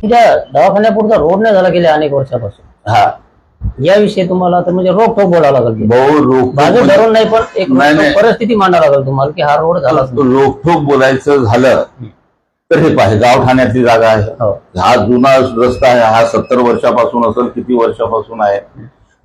त्या दवाखान्यापुरता रोड नाही झाला गेल्या अनेक वर्षापासून। हा, याविषयी तुम्हाला तर म्हणजे रोखोक बोलावं लागेल, बहु रोख बाजू धरून नाही पण एक नाही. परिस्थिती मांडावं लागेल तुम्हाला की हा रोड झाला रोखोक बोलायचं झालं तर हे पाहे गाव ठाण्यातली जागा आहे, हा जुना रस्ता आहे, हा 70 वर्षापासून असेल, किती वर्षापासून आहे,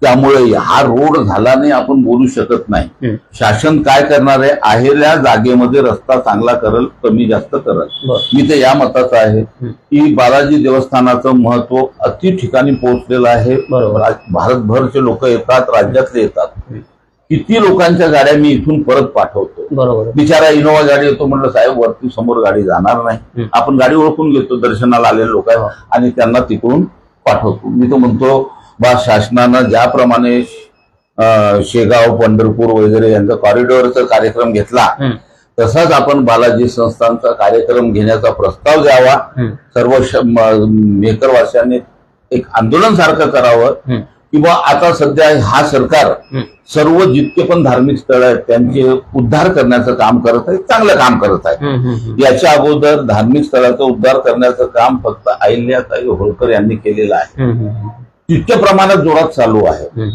त्यामुळे हा रोड झाला नाही आपण बोलू शकत नाही। शासन काय करणार आहे त्या जागेमध्ये रस्ता चांगला करल, कमी जास्त करल। मी तर या मताचा आहे की बालाजी देवस्थानाचं महत्व अति ठिकाणी पोहोचलेलं आहे। भारतभरचे लोक येतात, राज्यातले येतात, किती लोकांच्या गाड्या मी इथून परत पाठवतो। बरोबर, बिचारा इनोवा गाडी येतो, म्हणलं साहेब वरती समोर गाडी जाणार नाही, आपण गाडी ओळखून घेतो, दर्शनाला आलेले लोक आहे आणि त्यांना तिकडून पाठवतो। मी तो म्हणतो बा शासनानं ज्याप्रमाणे शेगाव पंढरपूर वगैरे यांचा कॉरिडॉरचा कार्यक्रम घेतला तसाच आपण बालाजी संस्थांचा कार्यक्रम घेण्याचा प्रस्ताव द्यावा। सर्व मेकरवासियांनी एक आंदोलन सारखं करावं किंवा आता सध्या हा सरकार सर्व जितके पण धार्मिक स्थळ आहेत त्यांचे उद्धार करण्याचं काम करत आहे, चांगलं काम करत आहे। याच्या अगोदर धार्मिक स्थळाचा उद्धार करण्याचं काम फक्त अहिल्याताई होळकर यांनी केलेलं आहे, तितक्या प्रमाणात जोरात चालू आहे।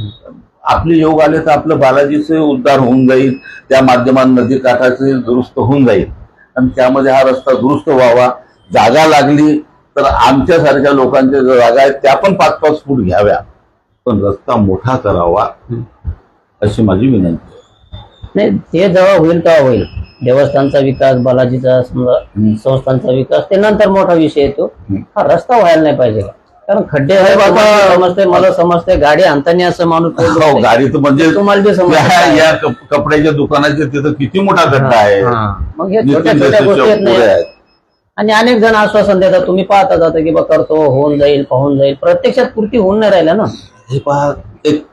आपले योग आले तर आपलं बालाजीचे उद्धार होऊन जाईल, त्या माध्यमात नदी काठाचे दुरुस्त होऊन जाईल आणि त्यामध्ये हा रस्ता दुरुस्त व्हावा। जागा लागली तर आमच्यासारख्या लोकांच्या जागा आहेत त्या पण 5-5 फूट घ्याव्या, पण रस्ता मोठा करावा अशी माझी विनंती आहे। नाही, ते जेव्हा होईल तेव्हा होईल, देवस्थानचा विकास, बालाजीचा संस्थांचा विकास ते नंतर मोठा विषय येतो, हा रस्ता व्हायला नाही पाहिजे। कारण खड्डे आहे बाबा, समजते मला, समजते गाडी आणताना असं माणूस गाडी तर म्हणजे तुम्हाला जे समजतं या कपड्याच्या दुकानाचे तिथं किती मोठा खड्डा आहे, मग हे छोट्या छोट्या गोष्टी येत नाही। आणि अनेक जण आश्वासन देतात, तुम्ही पाहता जाता की बा करतो, होऊन जाईल, पाहून जाईल, प्रत्यक्षात पूर्ती होऊन नाही राहिल्या ना। हे पहा, एक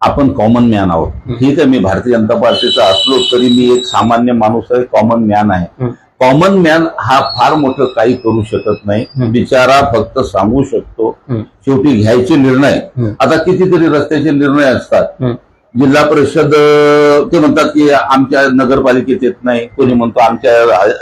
आपण कॉमन मॅन आहोत, ठीक आहे, मी भारतीय जनता पार्टीचा असलो तरी मी एक सामान्य माणूस आहे, कॉमन मॅन आहे। कॉमन मॅन हा फार मोठं काही करू शकत नाही, बिचारा फक्त सांगू शकतो, शेवटी घ्यायचे निर्णय। आता कितीतरी रस्त्याचे निर्णय असतात, जिल्हा परिषद ते म्हणतात की आमच्या नगरपालिकेत येत नाही, कोणी म्हणतो आमच्या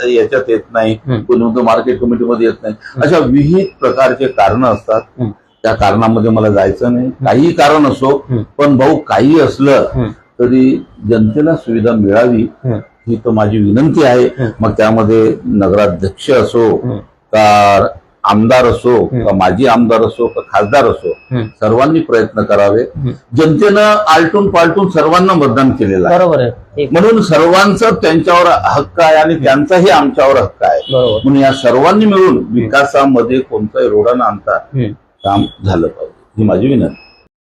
याच्यात येत नाही, कोणी म्हणतो मार्केट कमिटीमध्ये येत नाही, अशा विविध प्रकारचे कारण असतात। त्या कारणामध्ये मला जायचं नाही, काही कारण असो, पण भाऊ काही असलं तरी जनतेला सुविधा मिळावी ही तर माझी विनंती आहे। मग त्यामध्ये नगराध्यक्ष असो का आमदार असो का माजी आमदार असो का खासदार असो, सर्वांनी प्रयत्न करावे। जनतेनं आलटून पालटून सर्वांना मतदान केलेलं आहे, बरोबर आहे, म्हणून सर्वांचा त्यांच्यावर हक्क आहे आणि त्यांचाही आमच्यावर हक्क आहे। म्हणून या सर्वांनी मिळून विकासामध्ये कोणताही रोडा न आणता काम झालं पाहिजे ही माझी विनंती।